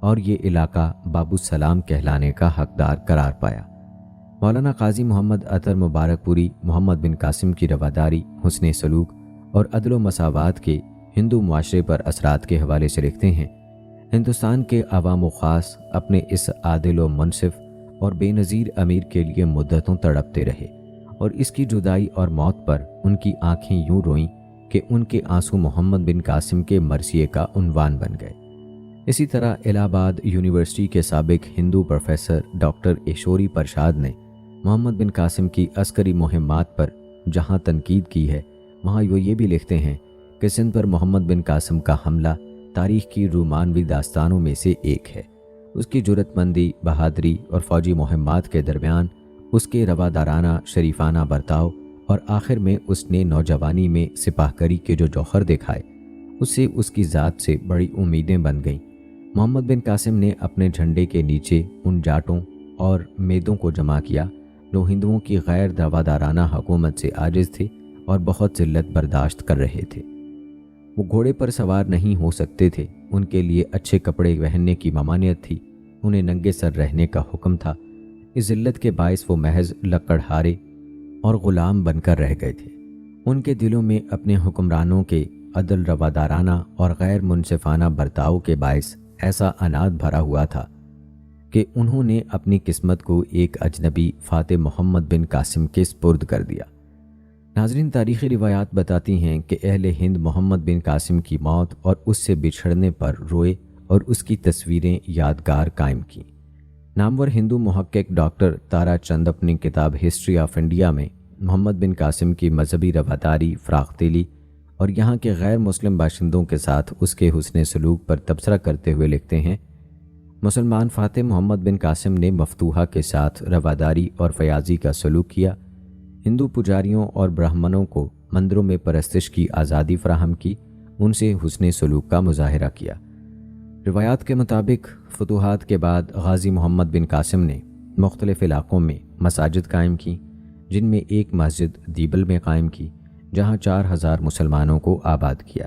اور یہ علاقہ باب السلام کہلانے کا حقدار قرار پایا۔ مولانا قاضی محمد عطر مبارک پوری محمد بن قاسم کی رواداری، حسن سلوک اور عدل و مساوات کے ہندو معاشرے پر اثرات کے حوالے سے لکھتے ہیں، ہندوستان کے عوام و خاص اپنے اس عادل و منصف اور بے نظیر امیر کے لیے مدتوں تڑپتے رہے، اور اس کی جدائی اور موت پر ان کی آنکھیں یوں روئیں کہ ان کے آنسو محمد بن قاسم کے مرثیے کا عنوان بن گئے۔ اسی طرح الہ آباد یونیورسٹی کے سابق ہندو پروفیسر ڈاکٹر ایشوری پرشاد نے محمد بن قاسم کی عسکری مہمات پر جہاں تنقید کی ہے، وہاں وہ یہ بھی لکھتے ہیں کہ سندھ پر محمد بن قاسم کا حملہ تاریخ کی رومانوی داستانوں میں سے ایک ہے۔ اس کی جرأت مندی، بہادری اور فوجی مہمات کے درمیان اس کے روادارانہ شریفانہ برتاؤ اور آخر میں اس نے نوجوانی میں سپاہ گری کے جو جوہر دکھائے، اس سے اس کی ذات سے بڑی امیدیں بن گئیں۔ محمد بن قاسم نے اپنے جھنڈے کے نیچے ان جاٹوں اور میدوں کو جمع کیا جو ہندوؤں کی غیر روادارانہ حکومت سے عاجز تھے اور بہت ذلت برداشت کر رہے تھے۔ وہ گھوڑے پر سوار نہیں ہو سکتے تھے، ان کے لیے اچھے کپڑے پہننے کی ممانعت تھی، انہیں ننگے سر رہنے کا حکم تھا۔ اس ذلت کے باعث وہ محض لکڑہارے اور غلام بن کر رہ گئے تھے۔ ان کے دلوں میں اپنے حکمرانوں کے عدل، روادارانہ اور غیر منصفانہ برتاؤ کے باعث ایسا عناد بھرا ہوا تھا کہ انہوں نے اپنی قسمت کو ایک اجنبی فاتح محمد بن قاسم کے سپرد کر دیا۔ ناظرین، تاریخی روایات بتاتی ہیں کہ اہل ہند محمد بن قاسم کی موت اور اس سے بچھڑنے پر روئے اور اس کی تصویریں یادگار قائم کیں۔ نامور ہندو محقق ڈاکٹر تارا چند اپنی کتاب ہسٹری آف انڈیا میں محمد بن قاسم کی مذہبی رواداری، فراخ دلی اور یہاں کے غیر مسلم باشندوں کے ساتھ اس کے حسن سلوک پر تبصرہ کرتے ہوئے لکھتے ہیں، مسلمان فاتح محمد بن قاسم نے مفتوحہ کے ساتھ رواداری اور فیاضی کا سلوک کیا، ہندو پجاریوں اور برہمنوں کو مندروں میں پرستش کی آزادی فراہم کی، ان سے حسن سلوک کا مظاہرہ کیا۔ روایات کے مطابق فتوحات کے بعد غازی محمد بن قاسم نے مختلف علاقوں میں مساجد قائم کی، جن میں ایک مسجد دیبل میں قائم کی جہاں 4000 مسلمانوں کو آباد کیا،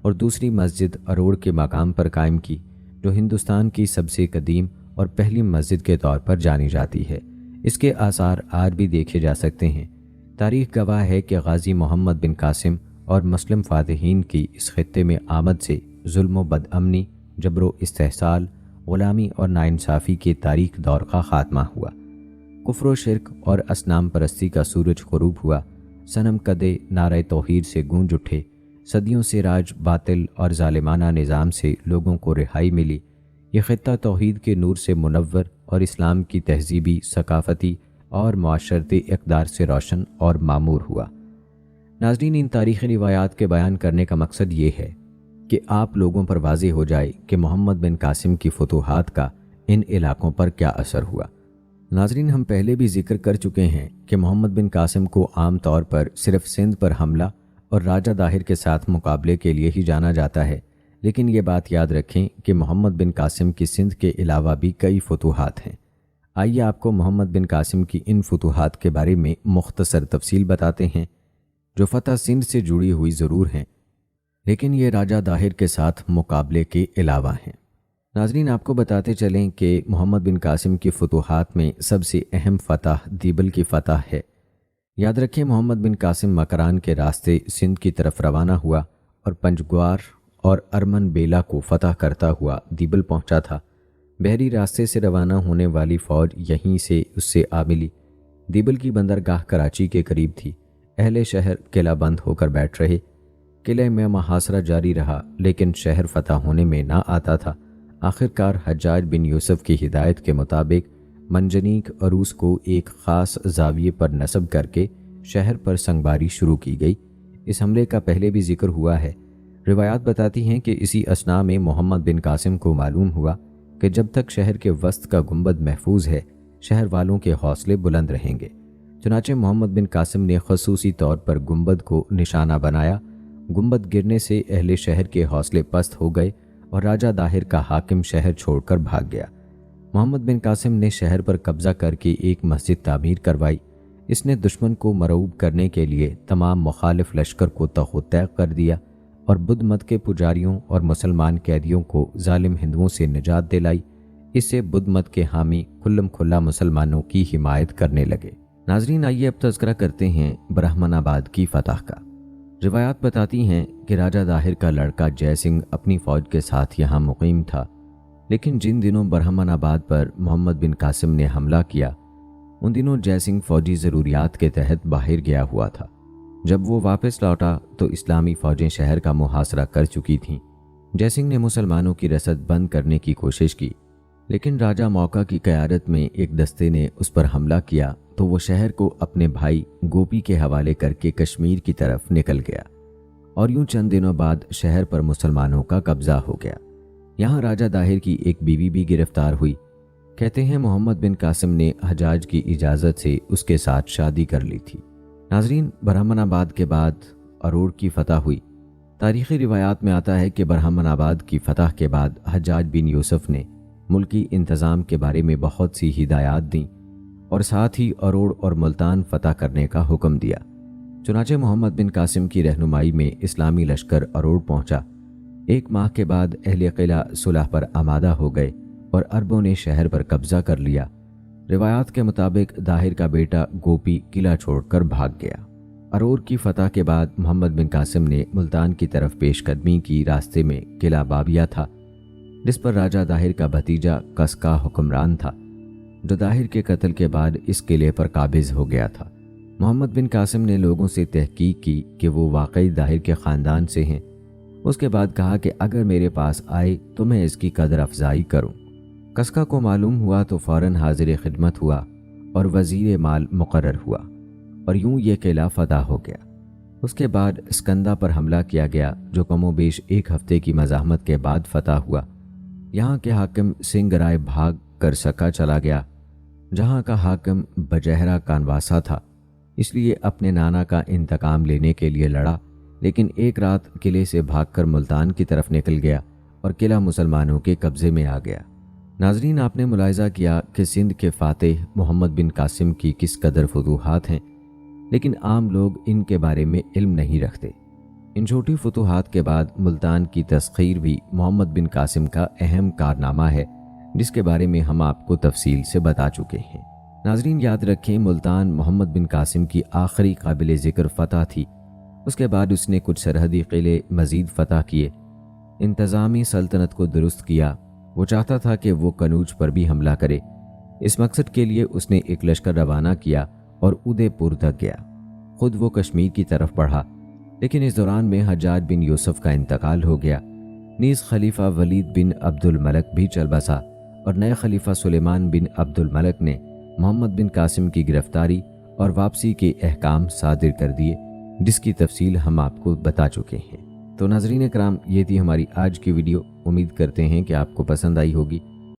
اور دوسری مسجد اروڑ کے مقام پر قائم کی جو ہندوستان کی سب سے قدیم اور پہلی مسجد کے طور پر جانی جاتی ہے۔ اس کے آثار آج بھی دیکھے جا سکتے ہیں۔ تاریخ گواہ ہے کہ غازی محمد بن قاسم اور مسلم فاتحین کی اس خطے میں آمد سے ظلم و بد امنی، جبر و استحصال، غلامی اور ناانصافی کے تاریک دور کا خاتمہ ہوا۔ کفر و شرک اور اصنام پرستی کا سورج غروب ہوا، صنم کدے نعرہ توحید سے گونج اٹھے، صدیوں سے راج باطل اور ظالمانہ نظام سے لوگوں کو رہائی ملی۔ یہ خطہ توحید کے نور سے منور اور اسلام کی تہذیبی، ثقافتی اور معاشرتی اقدار سے روشن اور معمور ہوا۔ ناظرین، ان تاریخی روایات کے بیان کرنے کا مقصد یہ ہے کہ آپ لوگوں پر واضح ہو جائے کہ محمد بن قاسم کی فتوحات کا ان علاقوں پر کیا اثر ہوا۔ ناظرین، ہم پہلے بھی ذکر کر چکے ہیں کہ محمد بن قاسم کو عام طور پر صرف سندھ پر حملہ اور راجہ داہر کے ساتھ مقابلے کے لیے ہی جانا جاتا ہے، لیکن یہ بات یاد رکھیں کہ محمد بن قاسم کی سندھ کے علاوہ بھی کئی فتوحات ہیں۔ آئیے آپ کو محمد بن قاسم کی ان فتوحات کے بارے میں مختصر تفصیل بتاتے ہیں، جو فتح سندھ سے جڑی ہوئی ضرور ہیں، لیکن یہ راجہ داہر کے ساتھ مقابلے کے علاوہ ہیں۔ ناظرین، آپ کو بتاتے چلیں کہ محمد بن قاسم کی فتوحات میں سب سے اہم فتح دیبل کی فتح ہے۔ یاد رکھیں، محمد بن قاسم مکران کے راستے سندھ کی طرف روانہ ہوا اور پنجگوار اور ارمن بیلا کو فتح کرتا ہوا دیبل پہنچا تھا۔ بحری راستے سے روانہ ہونے والی فوج یہیں سے اس سے آ ملی۔ دیبل کی بندرگاہ کراچی کے قریب تھی۔ اہل شہر قلعہ بند ہو کر بیٹھ رہے۔ قلعے میں محاصرہ جاری رہا، لیکن شہر فتح ہونے میں نہ آتا تھا۔ آخرکار حجاج بن یوسف کی ہدایت کے مطابق منجنیق عروس کو ایک خاص زاویے پر نصب کر کے شہر پر سنگباری شروع کی گئی۔ اس حملے کا پہلے بھی ذکر ہوا ہے۔ روایات بتاتی ہیں کہ اسی اثناء میں محمد بن قاسم کو معلوم ہوا کہ جب تک شہر کے وسط کا گنبد محفوظ ہے، شہر والوں کے حوصلے بلند رہیں گے۔ چنانچہ محمد بن قاسم نے خصوصی طور پر گنبد کو نشانہ بنایا۔ گنبد گرنے سے اہل شہر کے حوصلے پست ہو گئے اور راجہ داہر کا حاکم شہر چھوڑ کر بھاگ گیا۔ محمد بن قاسم نے شہر پر قبضہ کر کے ایک مسجد تعمیر کروائی۔ اس نے دشمن کو مرعوب کرنے کے لیے تمام مخالف لشکر کو تخ و تیغ کر دیا۔ اور بدھ مت کے پجاریوں اور مسلمان قیدیوں کو ظالم ہندوؤں سے نجات دلائی۔ اس سے بدھ مت کے حامی کھلم کھلا مسلمانوں کی حمایت کرنے لگے۔ ناظرین، آئیے اب تذکرہ کرتے ہیں برہمن آباد کی فتح کا۔ روایات بتاتی ہیں کہ راجہ داہر کا لڑکا جے سنگھ اپنی فوج کے ساتھ یہاں مقیم تھا، لیکن جن دنوں برہمن آباد پر محمد بن قاسم نے حملہ کیا ان دنوں جے سنگھ فوجی ضروریات کے تحت باہر گیا ہوا تھا۔ جب وہ واپس لوٹا تو اسلامی فوجیں شہر کا محاصرہ کر چکی تھیں۔ جے سنگھ نے مسلمانوں کی رسد بند کرنے کی کوشش کی، لیکن راجہ موقع کی قیادت میں ایک دستے نے اس پر حملہ کیا تو وہ شہر کو اپنے بھائی گوپی کے حوالے کر کے کشمیر کی طرف نکل گیا، اور یوں چند دنوں بعد شہر پر مسلمانوں کا قبضہ ہو گیا۔ یہاں راجہ داہر کی ایک بیوی بھی گرفتار ہوئی۔ کہتے ہیں محمد بن قاسم نے حجاج کی اجازت سے اس کے ساتھ شادی کر لی تھی۔ ناظرین، برہمن آباد کے بعد اروڑ کی فتح ہوئی۔ تاریخی روایات میں آتا ہے کہ برہمن آباد کی فتح کے بعد حجاج بن یوسف نے ملکی انتظام کے بارے میں بہت سی ہدایات دیں اور ساتھ ہی اروڑ اور ملتان فتح کرنے کا حکم دیا۔ چنانچہ محمد بن قاسم کی رہنمائی میں اسلامی لشکر اروڑ پہنچا۔ ایک ماہ کے بعد اہل قلعہ صلح پر آمادہ ہو گئے اور عربوں نے شہر پر قبضہ کر لیا۔ روایات کے مطابق داہر کا بیٹا گوپی قلعہ چھوڑ کر بھاگ گیا۔ اروڑ کی فتح کے بعد محمد بن قاسم نے ملتان کی طرف پیش قدمی کی۔ راستے میں قلعہ بابیہ تھا جس پر راجہ داہر کا بھتیجا قسقہ حکمران تھا، جو داہر کے قتل کے بعد اس قلعے پر قابض ہو گیا تھا۔ محمد بن قاسم نے لوگوں سے تحقیق کی کہ وہ واقعی داہر کے خاندان سے ہیں۔ اس کے بعد کہا کہ اگر میرے پاس آئے تو میں اس کی قدر افزائی کروں۔ قسقہ کو معلوم ہوا تو فوراً حاضر خدمت ہوا اور وزیر مال مقرر ہوا، اور یوں یہ قلعہ فتح ہو گیا۔ اس کے بعد اسکندہ پر حملہ کیا گیا، جو کم و بیش ایک ہفتے کی مزاحمت کے بعد فتح ہوا۔ یہاں کے حاکم سنگھ رائے بھاگ کر سکا چلا گیا، جہاں کا حاکم بجہرا کانواسا تھا، اس لیے اپنے نانا کا انتقام لینے کے لیے لڑا، لیکن ایک رات قلعے سے بھاگ کر ملتان کی طرف نکل گیا اور قلعہ مسلمانوں کے قبضے میں آ گیا۔ ناظرین، آپ نے ملاحظہ کیا کہ سندھ کے فاتح محمد بن قاسم کی کس قدر فتوحات ہیں، لیکن عام لوگ ان کے بارے میں علم نہیں رکھتے۔ ان چھوٹی فتوحات کے بعد ملتان کی تسخیر بھی محمد بن قاسم کا اہم کارنامہ ہے، جس کے بارے میں ہم آپ کو تفصیل سے بتا چکے ہیں۔ ناظرین، یاد رکھیں ملتان محمد بن قاسم کی آخری قابل ذکر فتح تھی۔ اس کے بعد اس نے کچھ سرحدی قلعے مزید فتح کیے، انتظامی سلطنت کو درست کیا۔ وہ چاہتا تھا کہ وہ کنوج پر بھی حملہ کرے۔ اس مقصد کے لیے اس نے ایک لشکر روانہ کیا اور ادے پور تک گیا۔ خود وہ کشمیر کی طرف بڑھا، لیکن اس دوران میں حجاج بن یوسف کا انتقال ہو گیا۔ نیز خلیفہ ولید بن عبد الملک بھی چل بسا، اور نئے خلیفہ سلیمان بن عبد الملک نے محمد بن قاسم کی گرفتاری اور واپسی کے احکام صادر کر دیے، جس کی تفصیل ہم آپ کو بتا چکے ہیں۔ تو ناظرین کرام، یہ تھی ہماری آج کی ویڈیو۔ امید کرتے ہیں کہ آپ کو پسند آئی ہوگی۔